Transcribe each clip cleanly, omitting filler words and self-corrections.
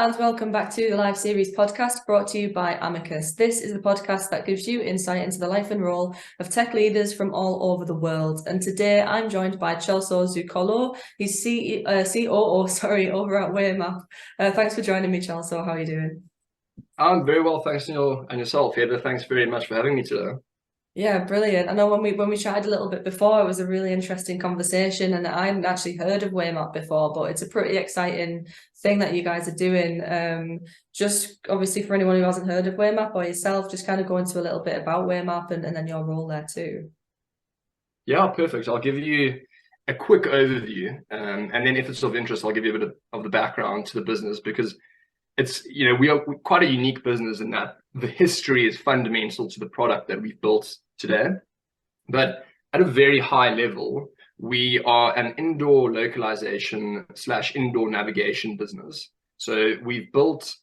and welcome back to the Live Series podcast brought to you by Amicus. This is the podcast that gives you insight into the life and role of tech leaders from all over the world. And today I'm joined by Celso Zuccollo. He's COO over at Waymap. Thanks for joining me, Celso. How are you doing? I'm very well, thanks, Neil, and yourself, Heather. Thanks very much for having me today. Yeah, brilliant. I know when we chatted a little bit before, it was a really interesting conversation, and I hadn't actually heard of Waymap before, but it's a pretty exciting thing that you guys are doing. Just obviously for anyone who hasn't heard of Waymap or yourself, just kind of go into a little bit about Waymap and then your role there too. Yeah, perfect. I'll give you a quick overview, and then if it's of interest, I'll give you a bit of the background to the business, because it's, we are quite a unique business in that the history is fundamental to the product that we've built today. But at a very high level, we are an indoor localization / indoor navigation business. So we've built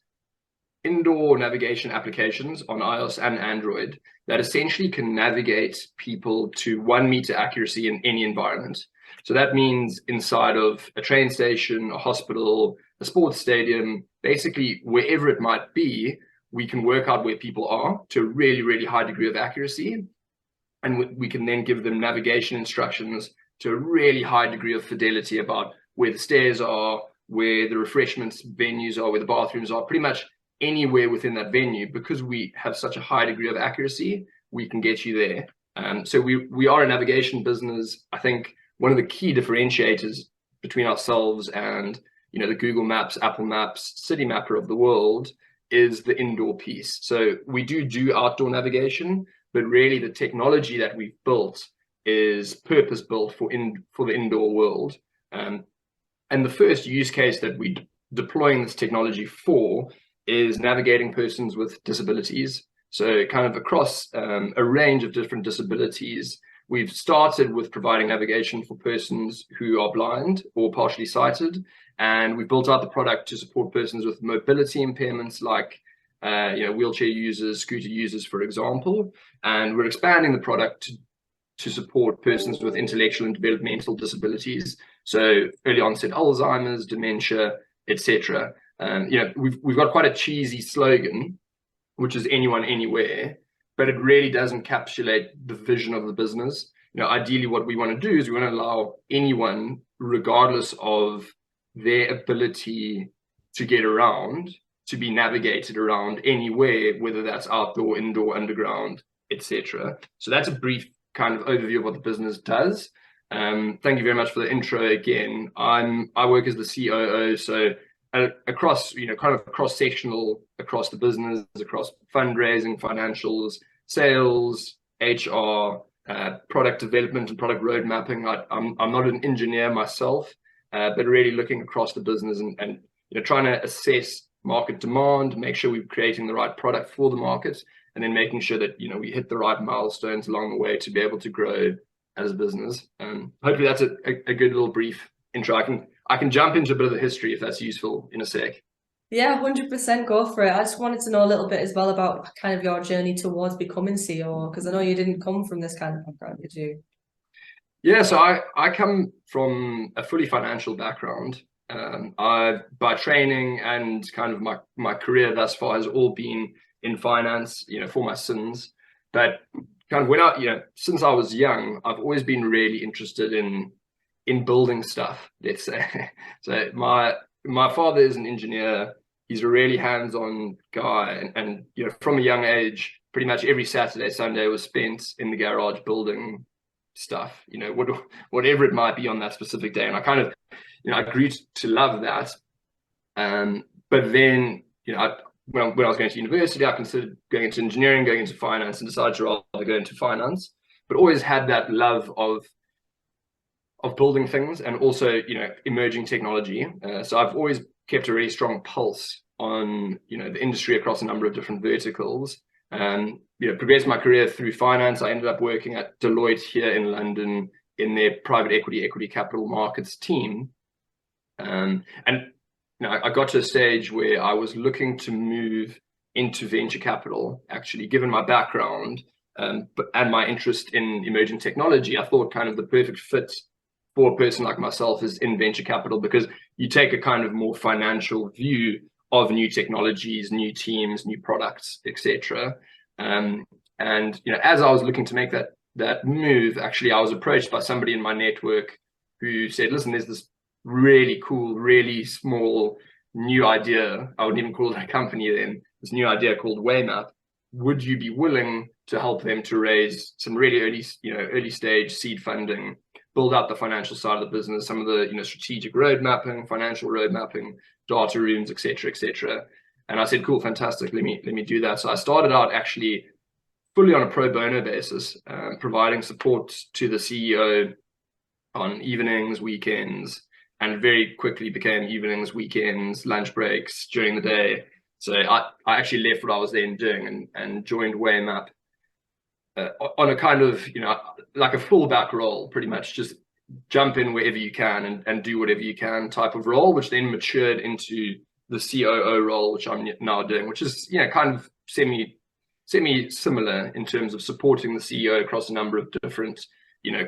indoor navigation applications on iOS and Android that essentially can navigate people to 1 meter accuracy in any environment. So that means inside of a train station, a hospital, a sports stadium, basically wherever it might be, we can work out where people are to a really, really high degree of accuracy. And we can then give them navigation instructions to a really high degree of fidelity about where the stairs are, where the refreshments venues are, where the bathrooms are, pretty much anywhere within that venue. Because we have such a high degree of accuracy, we can get you there. So we are a navigation business. I think one of the key differentiators between ourselves and the Google Maps, Apple Maps, City Mapper of the world is the indoor piece. So we do outdoor navigation, but really the technology that we've built is purpose built for the indoor world. And the first use case that we're deploying this technology for is navigating persons with disabilities. So kind of across a range of different disabilities. We've started with providing navigation for persons who are blind or partially sighted, and we built out the product to support persons with mobility impairments like wheelchair users, scooter users, for example. And we're expanding the product to support persons with intellectual and developmental disabilities, so early onset Alzheimer's, dementia, etc. We've got quite a cheesy slogan, which is anyone, anywhere, but it really does encapsulate the vision of the business. Ideally, what we want to do is we want to allow anyone, regardless of their ability to get around, to be navigated around anywhere, whether that's outdoor, indoor, underground, etc. So that's a brief kind of overview of what the business does. Thank you very much for the intro again. I work as the COO, so across, kind of cross-sectional across the business, across fundraising, financials, sales, HR, product development and product road mapping. I'm not an engineer myself, but really looking across the business and trying to assess market demand, make sure we're creating the right product for the market, and then making sure that we hit the right milestones along the way to be able to grow as a business. Hopefully that's a good little brief intro. I can jump into a bit of the history if that's useful in a sec. Yeah, 100% go for it. I just wanted to know a little bit as well about kind of your journey towards becoming CEO, because I know you didn't come from this kind of background, did you? Yeah, so I come from a fully financial background. By training and kind of my career thus far has all been in finance, for my sins. But kind of since I was young, I've always been really interested in building stuff, let's say. So my father is an engineer. He's a really hands-on guy, and from a young age, pretty much every Saturday, Sunday was spent in the garage building stuff, whatever it might be on that specific day. And I kind of, I grew to love that. But then, when I was going to university, I considered going into engineering, going into finance, and decided to rather go into finance, but always had that love of building things and also, emerging technology. So I've always kept a really strong pulse on, the industry across a number of different verticals. Progressed my career through finance. I ended up working at Deloitte here in London in their private equity capital markets team. And I got to a stage where I was looking to move into venture capital, actually, given my background and my interest in emerging technology. I thought kind of the perfect fit for a person like myself is in venture capital, because you take a kind of more financial view of new technologies, new teams, new products, etc. And as I was looking to make that move, actually, I was approached by somebody in my network who said, "Listen, there's this really cool, really small new idea. I wouldn't even call it a company then. This new idea called Waymap. Would you be willing to help them to raise some really early stage seed funding, build out the financial side of the business, some of the strategic road mapping, financial road mapping, data rooms, etc., etc." And I said, "Cool, fantastic. Let me do that." So I started out actually fully on a pro bono basis, providing support to the CEO on evenings, weekends, and very quickly became evenings, weekends, lunch breaks during the day. So I actually left what I was then doing and joined Waymap on a kind of, like a fullback role, pretty much just jump in wherever you can and do whatever you can type of role, which then matured into the COO role, which I'm now doing, which is, kind of semi-similar in terms of supporting the CEO across a number of different,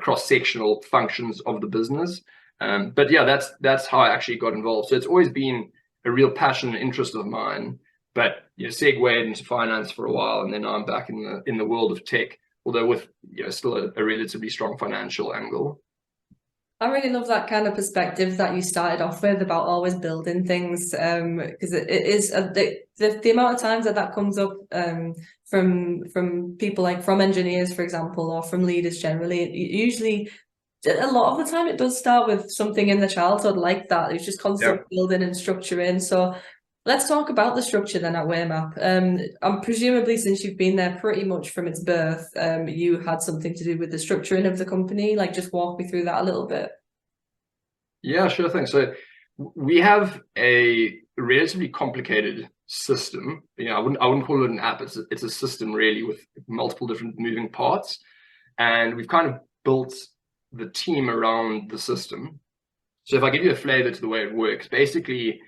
cross-sectional functions of the business. But yeah, that's how I actually got involved. So it's always been a real passion and interest of mine, but segued into finance for a while, and then now I'm back in the world of tech, although with still a relatively strong financial angle. I really love that kind of perspective that you started off with about always building things, because it is the amount of times that comes up from people, like from engineers, for example, or from leaders generally. Usually, a lot of the time, it does start with something in the childhood like that. It's just constant building and structuring. So let's talk about the structure then at Waymap. Presumably, since you've been there pretty much from its birth, you had something to do with the structuring of the company. Like, just walk me through that a little bit. Yeah, sure thing. So we have a relatively complicated system. I wouldn't call it an app. It's a system really with multiple different moving parts, and we've kind of built the team around the system. So if I give you a flavor to the way it works, basically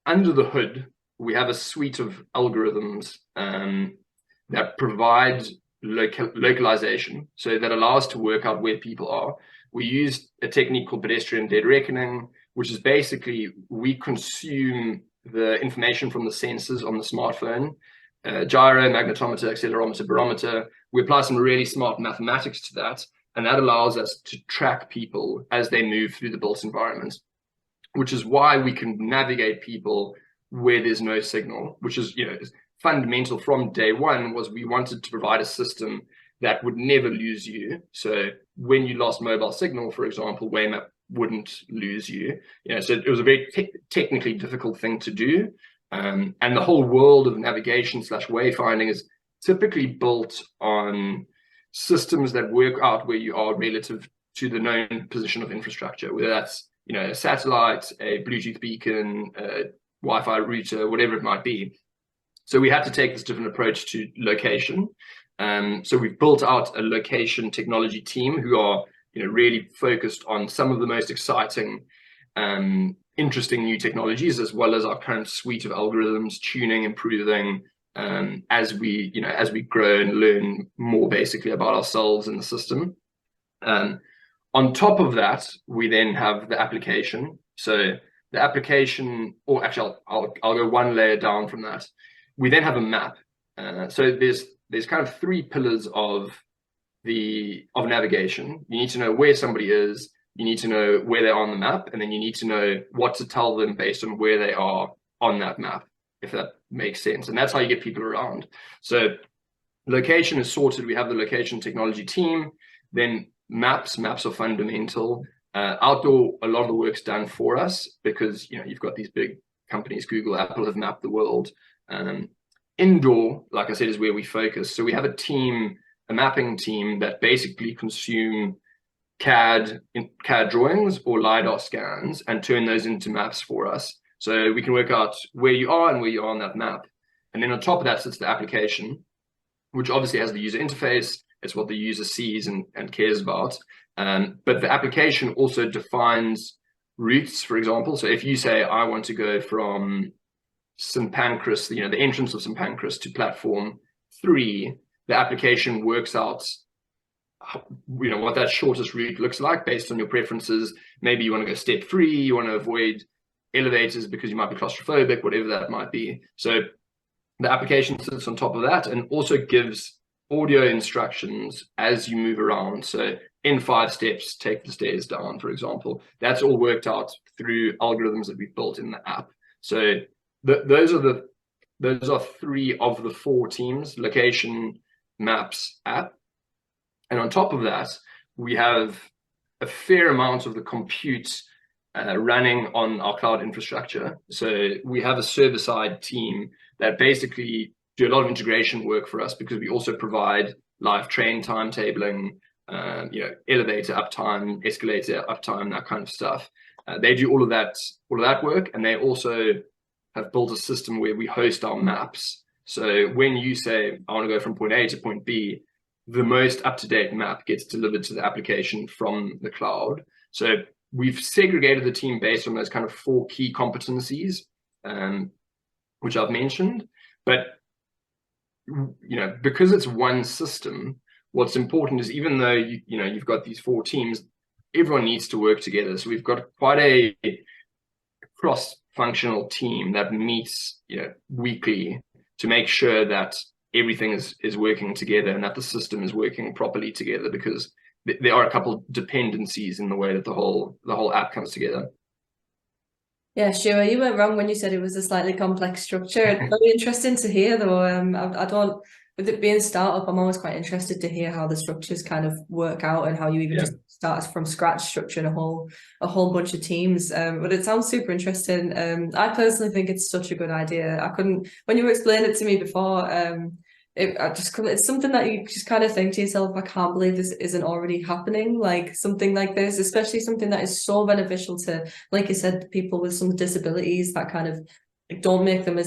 under the hood, we have a suite of algorithms that provide localization, so that allows us to work out where people are. We use a technique called pedestrian dead reckoning, which is basically we consume the information from the sensors on the smartphone, gyro, magnetometer, accelerometer, barometer. We apply some really smart mathematics to that, and that allows us to track people as they move through the built environment, which is why we can navigate people where there's no signal, which is, fundamental from day one. Was we wanted to provide a system that would never lose you. So when you lost mobile signal, for example, Waymap wouldn't lose you. So it was a very technically difficult thing to do. And the whole world of navigation / wayfinding is typically built on systems that work out where you are relative to the known position of infrastructure, whether that's a satellite, a Bluetooth beacon, a Wi-Fi router, whatever it might be. So we had to take this different approach to location. So we've built out a location technology team who are really focused on some of the most exciting, interesting new technologies, as well as our current suite of algorithms, tuning, improving, as we grow and learn more basically about ourselves and the system. On top of that, we then have the application. So the application, or actually, I'll go one layer down from that. We then have a map. So there's kind of three pillars of navigation. You need to know where somebody is. You need to know where they are on the map, and then you need to know what to tell them based on where they are on that map, if that makes sense. And that's how you get people around. So location is sorted. We have the location technology team. Then maps are fundamental. Outdoor, a lot of the work's done for us because you've got these big companies, Google, Apple, have mapped the world. Indoor, like I said, is where we focus. So we have a mapping team that basically consume CAD drawings or LiDAR scans and turn those into maps for us. So we can work out where you are and where you are on that map. And then on top of that sits the application, which obviously has the user interface. It's what the user sees and cares about. But the application also defines routes, for example. So if you say, I want to go from St. Pancras, the entrance of St. Pancras to platform 3, the application works out what that shortest route looks like based on your preferences. Maybe you want to go step 3, you want to avoid elevators because you might be claustrophobic, whatever that might be. So the application sits on top of that and also gives audio instructions as you move around. So in 5 steps, take the stairs down, for example. That's all worked out through algorithms that we've built in the app. So those are 3 of the 4 teams: location, maps, app. And on top of that, we have a fair amount of the compute running on our cloud infrastructure. So we have a server-side team that basically do a lot of integration work for us, because we also provide live train timetabling, elevator uptime, escalator uptime, that kind of stuff. They do all of that work, and they also have built a system where we host our maps. So when you say, I want to go from point A to point B, the most up-to-date map gets delivered to the application from the cloud. So we've segregated the team based on those kind of 4 key competencies, which I've mentioned. But because it's one system, what's important is, even though you've got these 4 teams, everyone needs to work together. So we've got quite a cross-functional team that meets weekly to make sure that everything is working together and that the system is working properly together, because there are a couple dependencies in the way that the whole app comes together. Yeah, sure. You weren't wrong when you said it was a slightly complex structure. It's very interesting to hear, though. I don't, with it being startup, I'm always quite interested to hear how the structures kind of work out, and how you even just start from scratch structuring a whole bunch of teams. But it sounds super interesting. I personally think it's such a good idea. When you explained it to me before, it's something that you just kind of think to yourself, I can't believe this isn't already happening. Like something like this, especially something that is so beneficial to, like you said, people with some disabilities that kind of don't make them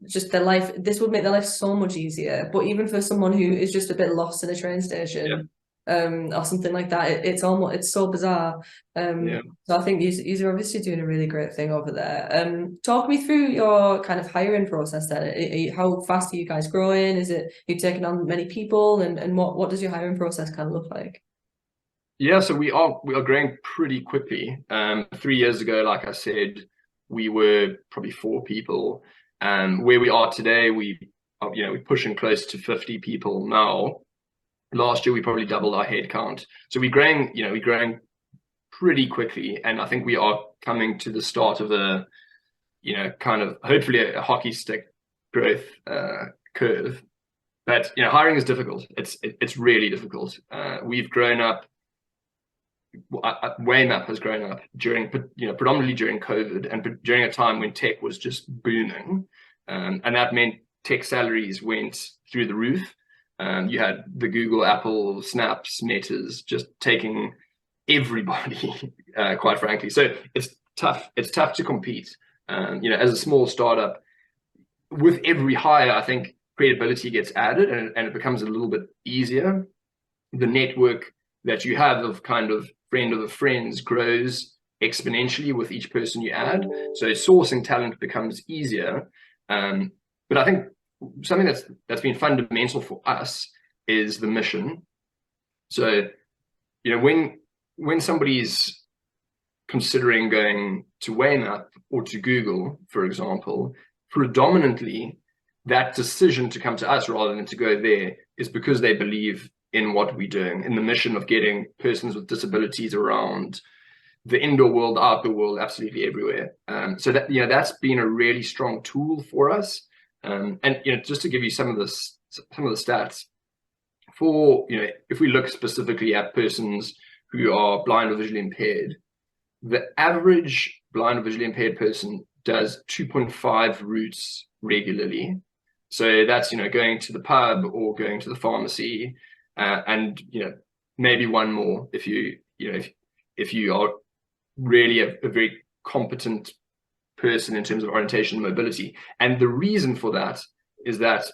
just their life. This would make their life so much easier. But even for someone who is just a bit lost in a train station, or something like that, it's so bizarre. So I think you're obviously doing a really great thing over there. Talk me through your kind of hiring process then. How fast are you guys growing? Is it you taking on many people, and what does your hiring process kind of look like? Yeah, so we are growing pretty quickly. 3 years ago, like I said, we were probably 4 people. Where we are today, we're pushing close to 50 people now. Last year, we probably doubled our headcount. So we're growing pretty quickly. And I think we are coming to the start of a, kind of hopefully a hockey stick growth curve. But, hiring is difficult. It's really difficult. We've grown up. Waymap has grown up predominantly during COVID, and during a time when tech was just booming. And that meant tech salaries went through the roof. You had the Google, Apple, Snaps, Metas just taking everybody, quite frankly. So it's tough. It's tough to compete. As a small startup, with every hire, I think credibility gets added, and it becomes a little bit easier. The network that you have of kind of friend of the friends grows exponentially with each person you add. So sourcing talent becomes easier. But I think something that's been fundamental for us is the mission. So, when somebody's considering going to Waymap or to Google, for example, predominantly that decision to come to us rather than to go there is because they believe in what we're doing, in the mission of getting persons with disabilities around the indoor world, outdoor world, absolutely everywhere. So that's been a really strong tool for us. And just to give you some of the stats, for if we look specifically at persons who are blind or visually impaired, the average blind or visually impaired person does 2.5 routes regularly. So that's going to the pub or going to the pharmacy, and maybe one more if you are really a very competent person in terms of orientation and mobility. And the reason for that is that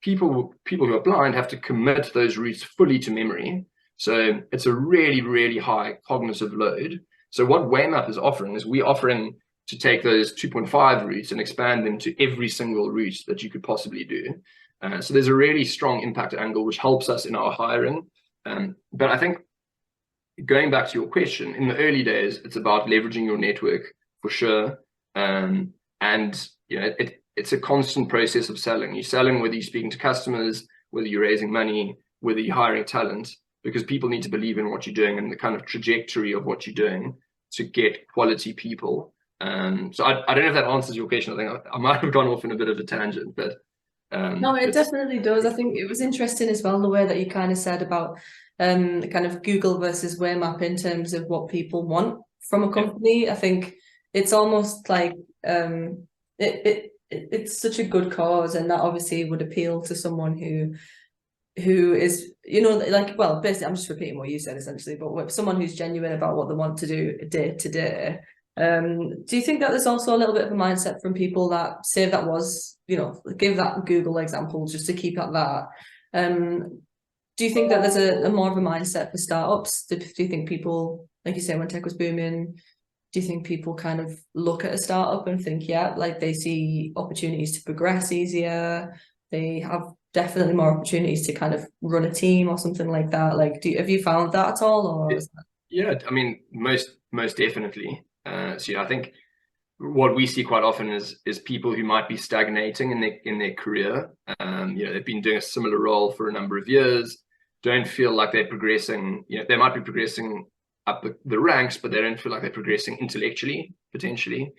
people who are blind have to commit those routes fully to memory. So it's a really, really high cognitive load. So what Waymap is offering is we're offering to take those 2.5 routes and expand them to every single route that you could possibly do. So there's a really strong impact angle, which helps us in our hiring. But I think going back to your question, in the early days, it's about leveraging your network for sure. And it's a constant process of selling. You're selling whether you're speaking to customers, whether you're raising money, whether you're hiring talent, because people need to believe in what you're doing and the kind of trajectory of what you're doing to get quality people. So I don't know if that answers your question. I think I might have gone off in a bit of a tangent, but no, it definitely does. I think it was interesting as well the way that you kind of said about kind of Google versus Waymap in terms of what people want from a company. I think it's almost like it's such a good cause, and that obviously would appeal to someone who is, like, well, basically I'm just repeating what you said essentially, but someone who's genuine about what they want to do day to day. Do you think that there's also a little bit of a mindset from people that say that was, give that Google example just to keep at that? Do you think that there's a more of a mindset for startups? Do you think people, like you say, when tech was booming, do you think people kind of look at a startup and think, yeah, like they see opportunities to progress easier, they have definitely more opportunities to kind of run a team or something like that? Like, have you found that at all? Or yeah, I mean, most definitely. So I think what we see quite often is people who might be stagnating in their career. They've been doing a similar role for a number of years, don't feel like they're progressing. They might be progressing up the ranks, but they don't feel like they're progressing intellectually, potentially.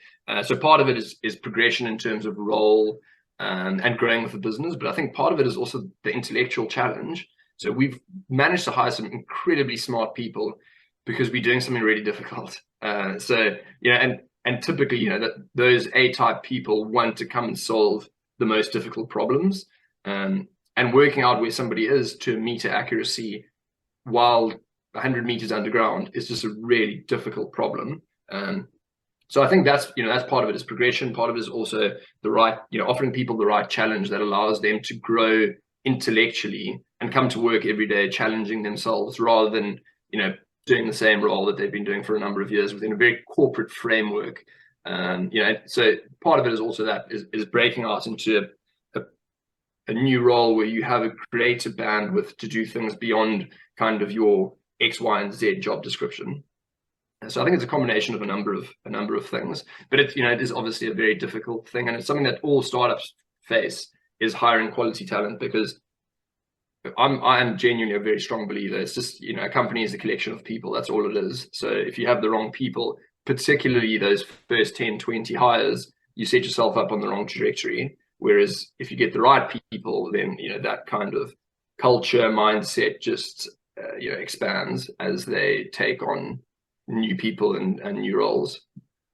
So part of it is progression in terms of role and growing with the business. But I think part of it is also the intellectual challenge. So we've managed to hire some incredibly smart people because we're doing something really difficult. And typically, that those A-type people want to come and solve the most difficult problems, and working out where somebody is to a meter accuracy while 100 meters underground is just a really difficult problem. So I think that's part of it is progression. Part of it is also the right, offering people the right challenge that allows them to grow intellectually and come to work every day challenging themselves rather than, doing the same role that they've been doing for a number of years within a very corporate framework. So part of it is also that is breaking out into a new role where you have a greater bandwidth to do things beyond kind of your X, Y, and Z job description. So I think it's a combination of a number of things, but it is obviously a very difficult thing, and it's something that all startups face, is hiring quality talent, because I'm genuinely a very strong believer. It's just, a company is a collection of people. That's all it is. So if you have the wrong people, particularly those first 10, 20 hires, you set yourself up on the wrong trajectory. Whereas if you get the right people, then, that kind of culture mindset just, expands as they take on new people and new roles.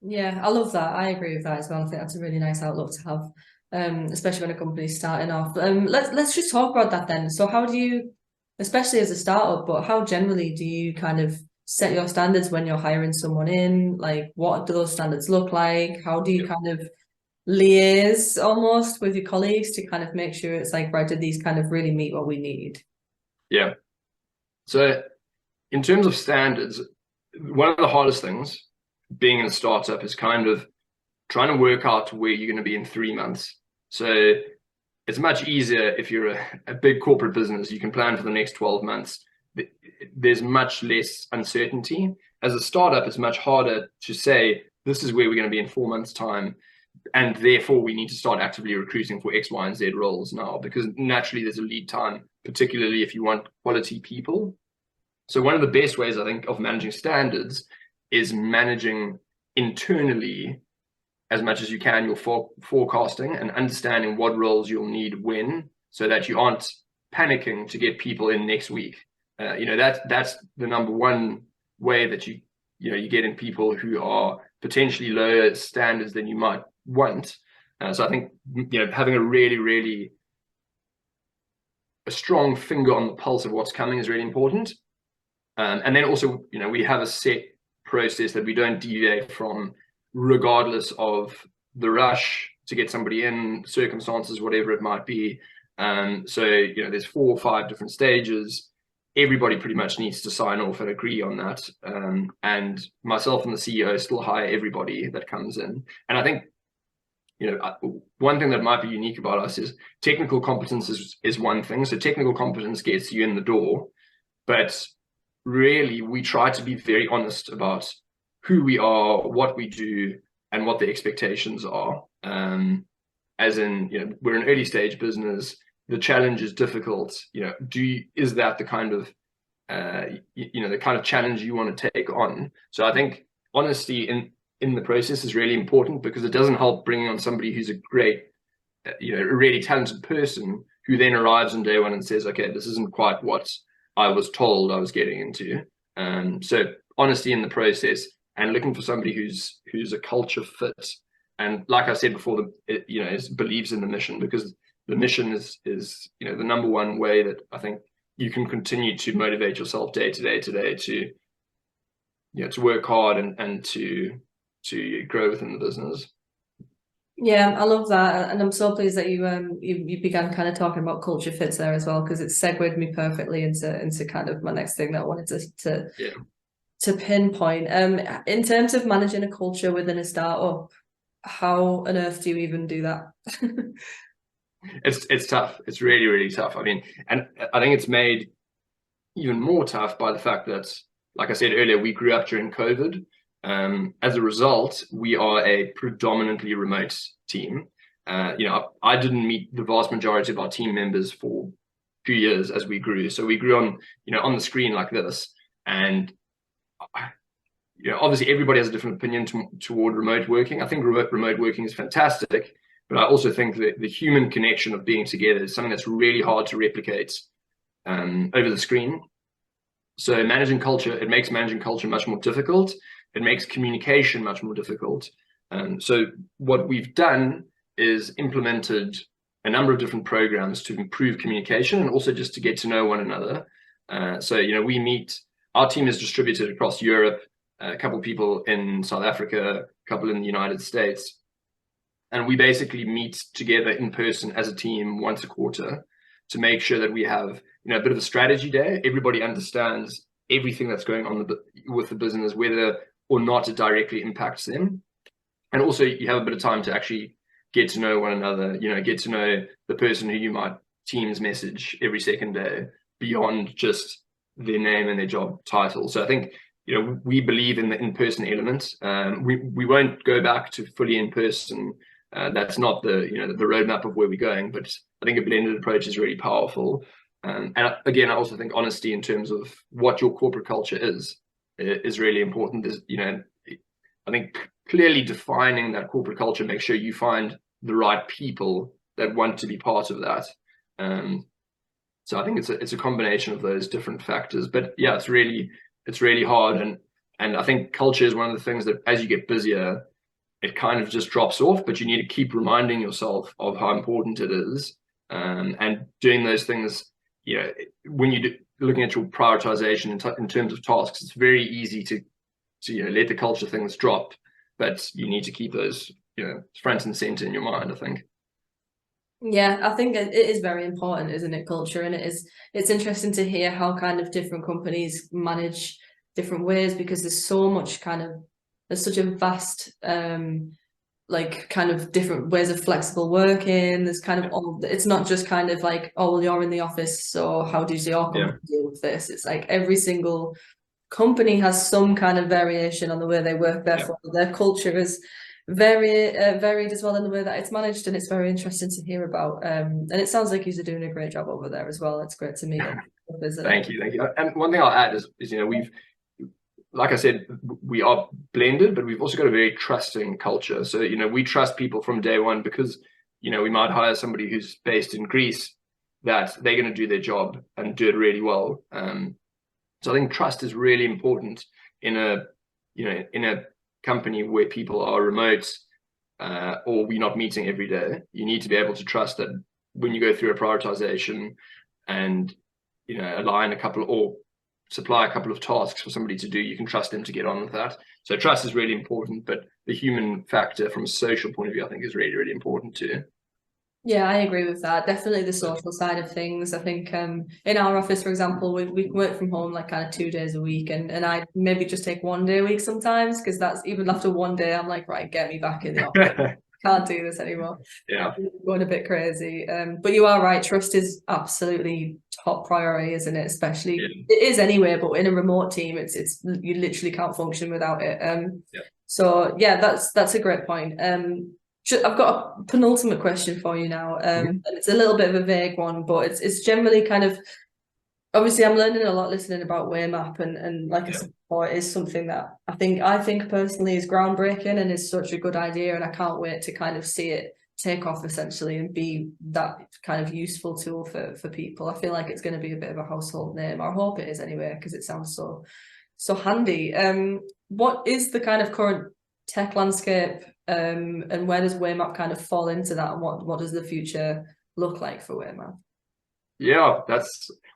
Yeah, I love that. I agree with that as well. I think that's a really nice outlook to have. Especially when a company's starting off. Let's just talk about that then. So how do you, especially as a startup, but how generally do you kind of set your standards when you're hiring someone in? Like, what do those standards look like? How do you kind of liaise almost with your colleagues to kind of make sure it's like, right, did these kind of really meet what we need? Yeah. So in terms of standards, one of the hardest things being in a startup is kind of trying to work out where you're going to be in 3 months. So it's much easier if you're a big corporate business. You can plan for the next 12 months. There's much less uncertainty. As a startup, it's much harder to say, this is where we're going to be in 4 months' time, and therefore we need to start actively recruiting for X, Y, and Z roles now, because naturally there's a lead time, particularly if you want quality people. So one of the best ways, I think, of managing standards is managing internally as much as you can your forecasting and understanding what roles you'll need when, so that you aren't panicking to get people in next week. That's the number one way that you get in people who are potentially lower standards than you might want. So I think having a really a strong finger on the pulse of what's coming is really important. And then also, we have a set process that we don't deviate from, regardless of the rush to get somebody in, circumstances, whatever it might be. So there's 4 or 5 different stages. Everybody pretty much needs to sign off and agree on that. And myself and the CEO still hire everybody that comes in. And I think, one thing that might be unique about us is technical competence is one thing. So technical competence gets you in the door, but really we try to be very honest about who we are, what we do, and what the expectations are. As in, you know, we're an early stage business. The challenge is difficult. You know, is that the kind of the kind of challenge you want to take on? So I think honesty in the process is really important, because it doesn't help bringing on somebody who's a great, a really talented person who then arrives on day one and says, okay, this isn't quite what I was told I was getting into. So honesty in the process, and looking for somebody who's a culture fit. And like I said before, believes in the mission, because the mission is the number one way that I think you can continue to motivate yourself day to day to work hard and to grow within the business. Yeah, I love that, and I'm so pleased that you began kind of talking about culture fits there as well, because it segued me perfectly into kind of my next thing that I wanted to pinpoint. In terms of managing a culture within a startup, how on earth do you even do that? It's tough. It's really, really tough. I mean, and I think it's made even more tough by the fact that, like I said earlier, we grew up during COVID. As a result, we are a predominantly remote team. I didn't meet the vast majority of our team members for a few years as we grew. So we grew on the screen like this. And obviously everybody has a different opinion toward remote working. I think remote working is fantastic, but I also think that the human connection of being together is something that's really hard to replicate over the screen. So managing culture, it makes managing culture much more difficult. It makes communication much more difficult. So what we've done is implemented a number of different programs to improve communication, and also just to get to know one another. We meet, our team is distributed across Europe, a couple of people in South Africa, a couple in the United States. And we basically meet together in person as a team once a quarter to make sure that we have a bit of a strategy day. Everybody understands everything that's going on with the business, whether or not it directly impacts them. And also you have a bit of time to actually get to know one another, get to know the person who you might Teams message every second day beyond just their name and their job title. So I think, we believe in the in-person element. We won't go back to fully in-person. That's not the roadmap of where we're going, but I think a blended approach is really powerful. And again, I also think honesty in terms of what your corporate culture is really important. I think clearly defining that corporate culture, make sure you find the right people that want to be part of that. So I think it's a combination of those different factors. But yeah, it's really hard, and I think culture is one of the things that as you get busier, it kind of just drops off, but you need to keep reminding yourself of how important it is. And doing those things, when you're looking at your prioritization in terms of tasks, it's very easy to let the culture things drop, but you need to keep those, front and center in your mind, I think. Yeah, I think it is very important, isn't it, culture? And it's interesting to hear how kind of different companies manage different ways, because there's such a vast kind of different ways of flexible working. There's kind of it's not just kind of like, oh well, you're in the office, so how does your company deal with this? It's like every single company has some kind of variation on the way they work. Therefore, their culture is very varied as well in the way that it's managed, and it's very interesting to hear about. And it sounds like you're doing a great job over there as well. It's great to meet. Thank you. And one thing I'll add is we've, like I said, we are blended, but we've also got a very trusting culture. So we trust people from day one, because we might hire somebody who's based in Greece, that they're going to do their job and do it really well. So I think trust is really important in a company where people are remote, or we're not meeting every day. You need to be able to trust that when you go through a prioritization and align a couple or supply a couple of tasks for somebody to do, you can trust them to get on with that. So trust is really important, but the human factor from a social point of view, I think, is really, really important too. Yeah, I agree with that. Definitely the social side of things. I think in our office, for example, we work from home like kind of 2 days a week, and I maybe just take 1 day a week sometimes, because that's even after 1 day, I'm like, right, get me back in the office. Can't do this anymore. Yeah, I'm going a bit crazy. But you are right. Trust is absolutely top priority, isn't it? Especially it is anyway, but in a remote team, it's you literally can't function without it. So yeah, that's a great point. I've got a penultimate question for you now, and it's a little bit of a vague one, but it's generally kind of, obviously I'm learning a lot listening about Waymap, and like I said before, it is something that I think personally is groundbreaking and is such a good idea, and I can't wait to kind of see it take off essentially and be that kind of useful tool for people. I feel like it's going to be a bit of a household name. I hope it is anyway, because it sounds so handy. What is the kind of current tech landscape, and where does Waymap kind of fall into that, and what does the future look like for Waymap? Yeah,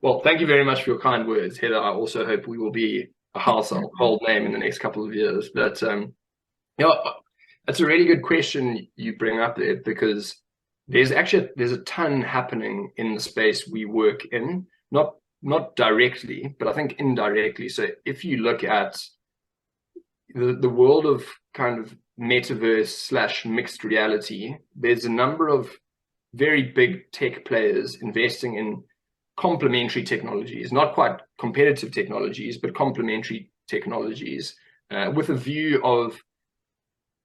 well, thank you very much for your kind words, Heather. I also hope we will be a household name in the next couple of years. But yeah, that's a really good question you bring up there, because there's a ton happening in the space we work in, not directly, but I think indirectly. So if you look at the world of kind of metaverse / mixed reality, there's a number of very big tech players investing in complementary technologies, not quite competitive technologies, but complementary technologies, with a view of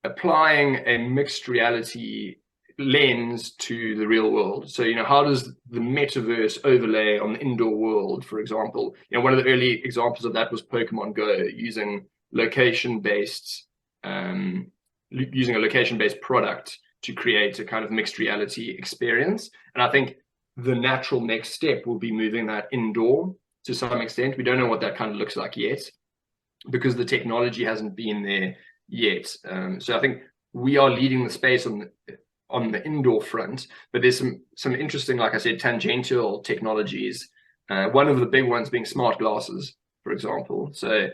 applying a mixed reality lens to the real world. So, how does the metaverse overlay on the indoor world, for example? One of the early examples of that was Pokemon Go, using a location-based product to create a kind of mixed reality experience. And I think the natural next step will be moving that indoor to some extent. We don't know what that kind of looks like yet, because the technology hasn't been there yet. So I think we are leading the space on the indoor front, but there's some interesting, like I said, tangential technologies. One of the big ones being smart glasses, for example. So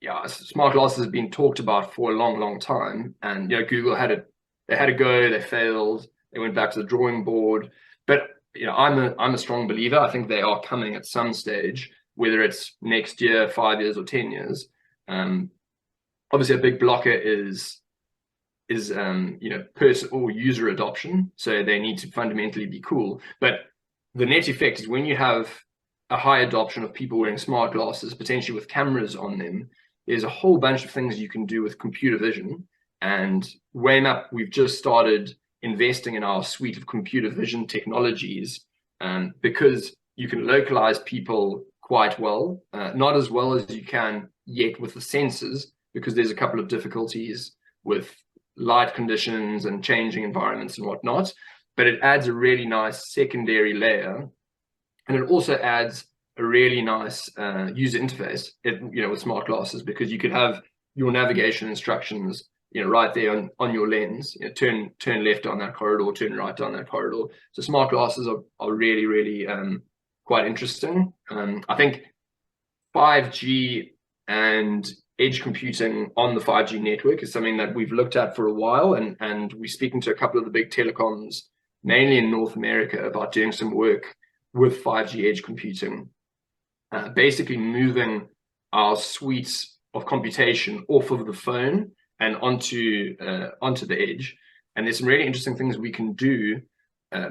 yeah, smart glasses have been talked about for a long time, and Google had a go, they failed, they went back to the drawing board. But I'm a strong believer. I think they are coming at some stage, whether it's next year, 5 years, or 10 years. Obviously, a big blocker is person or user adoption. So they need to fundamentally be cool. But the net effect is, when you have a high adoption of people wearing smart glasses, potentially with cameras on them, there's a whole bunch of things you can do with computer vision. And Waymap, we've just started investing in our suite of computer vision technologies, because you can localize people quite well, not as well as you can yet with the sensors, because there's a couple of difficulties with light conditions and changing environments and whatnot. But it adds a really nice secondary layer, and it also adds a really nice user interface, with smart glasses, because you could have your navigation instructions right there on your lens. Turn left down that corridor, turn right down that corridor. So smart glasses are really quite interesting. I think 5G and edge computing on the 5G network is something that we've looked at for a while, and we're speaking to a couple of the big telecoms, mainly in North America, about doing some work with 5G edge computing, basically moving our suites of computation off of the phone and onto the edge. And there's some really interesting things we can do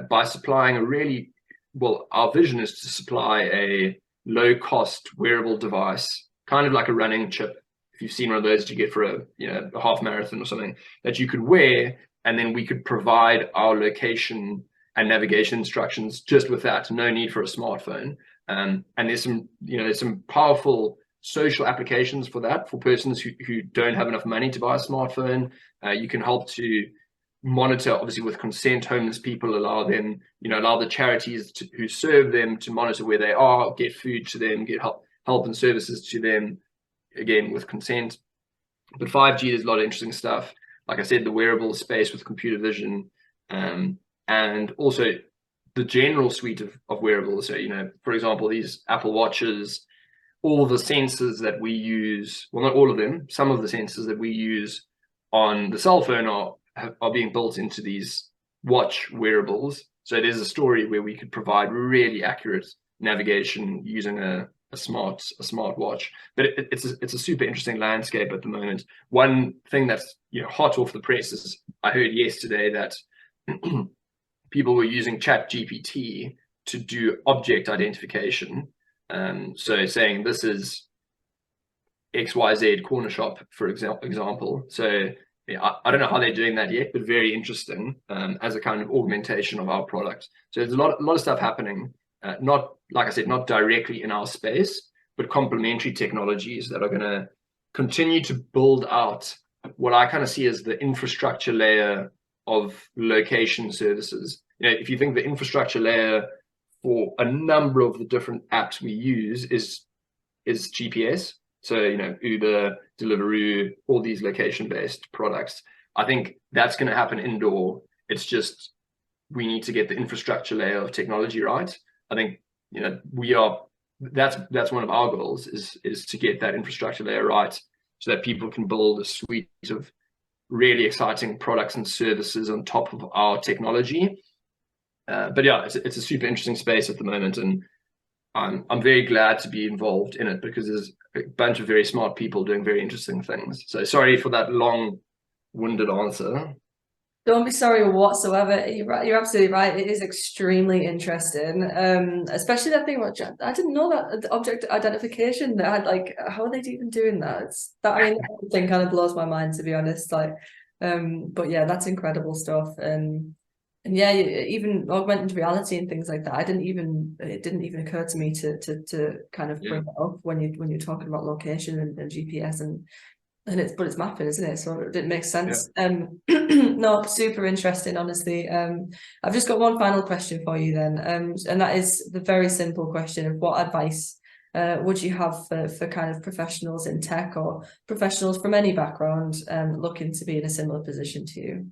by supplying our vision is to supply a low-cost wearable device, kind of like a running chip. If you've seen one of those you get for a half marathon or something, that you could wear, and then we could provide our location and navigation instructions just with that. No need for a smartphone. And there's some powerful social applications for that, for persons who don't have enough money to buy a smartphone. You can help to monitor, obviously with consent, homeless people, allow the charities who serve them to monitor where they are, get food to them, get help and services to them, again with consent. But 5G, there's a lot of interesting stuff. Like I said, the wearable space with computer vision, and also the general suite of wearables. So, for example, these Apple Watches, all the sensors that we use, well, not all of them, some of the sensors that we use on the cell phone are being built into these watch wearables. So there's a story where we could provide really accurate navigation using a smart watch. But it's a super interesting landscape at the moment. One thing that's hot off the press is, I heard yesterday that people were using ChatGPT to do object identification. So saying, this is XYZ corner shop, for example. So yeah, I don't know how they're doing that yet, but very interesting as a kind of augmentation of our product. So there's a lot of stuff happening, not, like I said, not directly in our space, but complementary technologies that are going to continue to build out what I kind of see as the infrastructure layer of location services. You know, if you think the infrastructure layer for a number of the different apps we use is GPS. So, you know, Uber, Deliveroo, all these location-based products. I think that's going to happen indoor. It's just we need to get the infrastructure layer of technology right. I think, you know, that's one of our goals is to get that infrastructure layer right so that people can build a suite of really exciting products and services on top of our technology. But yeah, it's a super interesting space at the moment, and I'm very glad to be involved in it because there's a bunch of very smart people doing very interesting things. So sorry for that long-winded answer. Don't be sorry whatsoever. You're absolutely right. It is extremely interesting, especially that thing about I didn't know that the object identification that had, like, how are they even doing that? I mean, that thing kind of blows my mind, to be honest. Like, but yeah, that's incredible stuff. And yeah, even augmented reality and things like that. It didn't even occur to me to kind of bring that up when you're talking about location and GPS and it's mapping, isn't it? So it makes sense. Yeah. No, super interesting, honestly. I've just got one final question for you then, and that is the very simple question of what advice would you have for kind of professionals in tech or professionals from any background looking to be in a similar position to you?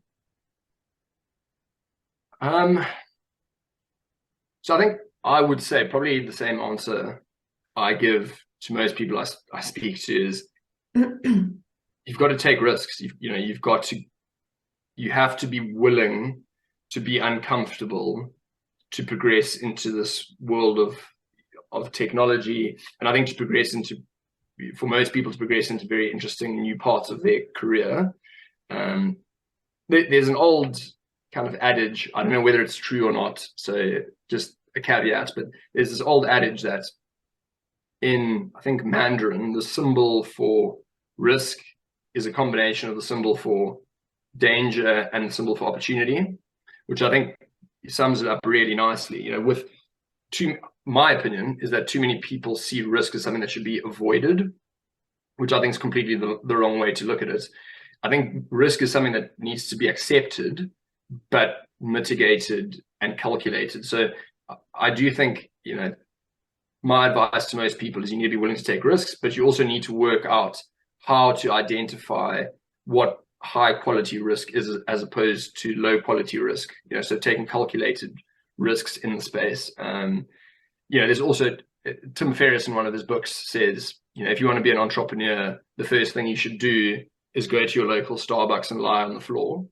So I think I would say probably the same answer I give to most people I speak to is you've got to take risks. You have to be willing to be uncomfortable to progress into this world of technology. And I think for most people to progress into very interesting new parts of their career. There's an old kind of adage, I don't know whether it's true or not, so just a caveat, but there's this old adage that in, I think, Mandarin, the symbol for risk is a combination of the symbol for danger and the symbol for opportunity, which I think sums it up really nicely. You know, my opinion is that too many people see risk as something that should be avoided, which I think is completely the wrong way to look at it. I think risk is something that needs to be accepted, but mitigated and calculated. So I do think, you know, my advice to most people is you need to be willing to take risks, but you also need to work out how to identify what high quality risk is as opposed to low quality risk. You know, so taking calculated risks in the space. You know, there's also Tim Ferriss in one of his books says, you know, if you want to be an entrepreneur, the first thing you should do is go to your local Starbucks and lie on the floor.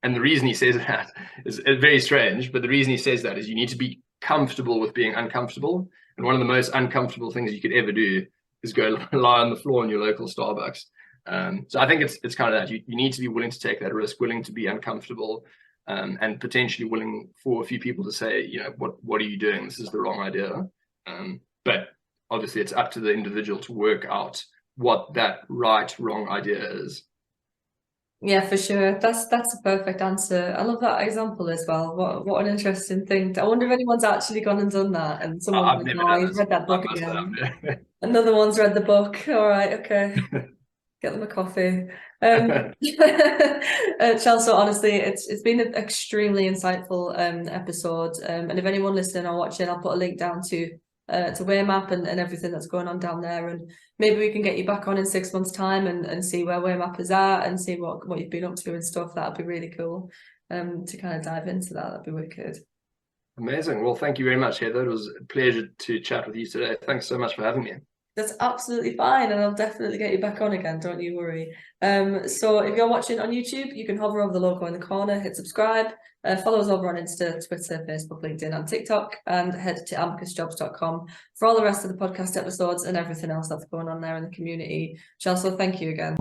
And the reason he says that is very strange, but the reason he says that is you need to be comfortable with being uncomfortable. And one of the most uncomfortable things you could ever do is go lie on the floor in your local Starbucks. So I think it's kind of that. You need to be willing to take that risk, willing to be uncomfortable, and potentially willing for a few people to say, you know, what are you doing? This is the wrong idea. But obviously it's up to the individual to work out what that wrong idea is. Yeah, for sure. That's a perfect answer. I love that example as well. What an interesting thing. I wonder if anyone's actually gone and done that. And someone's like, oh, he's read that book again. Another one's read the book. All right, okay. Get them a coffee. Celso, honestly, it's been an extremely insightful episode. And if anyone listening or watching, I'll put a link down to Waymap and everything that's going on down there, and maybe we can get you back on in 6 months' time and see where Waymap is at and see what you've been up to and stuff. That'd be really cool to kind of dive into that. That'd be wicked. Amazing. Well, thank you very much, Heather. It was a pleasure to chat with you today. Thanks so much for having me. That's absolutely fine, and I'll definitely get you back on again, don't you worry. So if you're watching on YouTube, you can hover over the logo in the corner, hit subscribe, follow us over on Insta, Twitter, Facebook, LinkedIn and TikTok, and head to amicusjobs.com for all the rest of the podcast episodes and everything else that's going on there in the community. Celso, thank you again.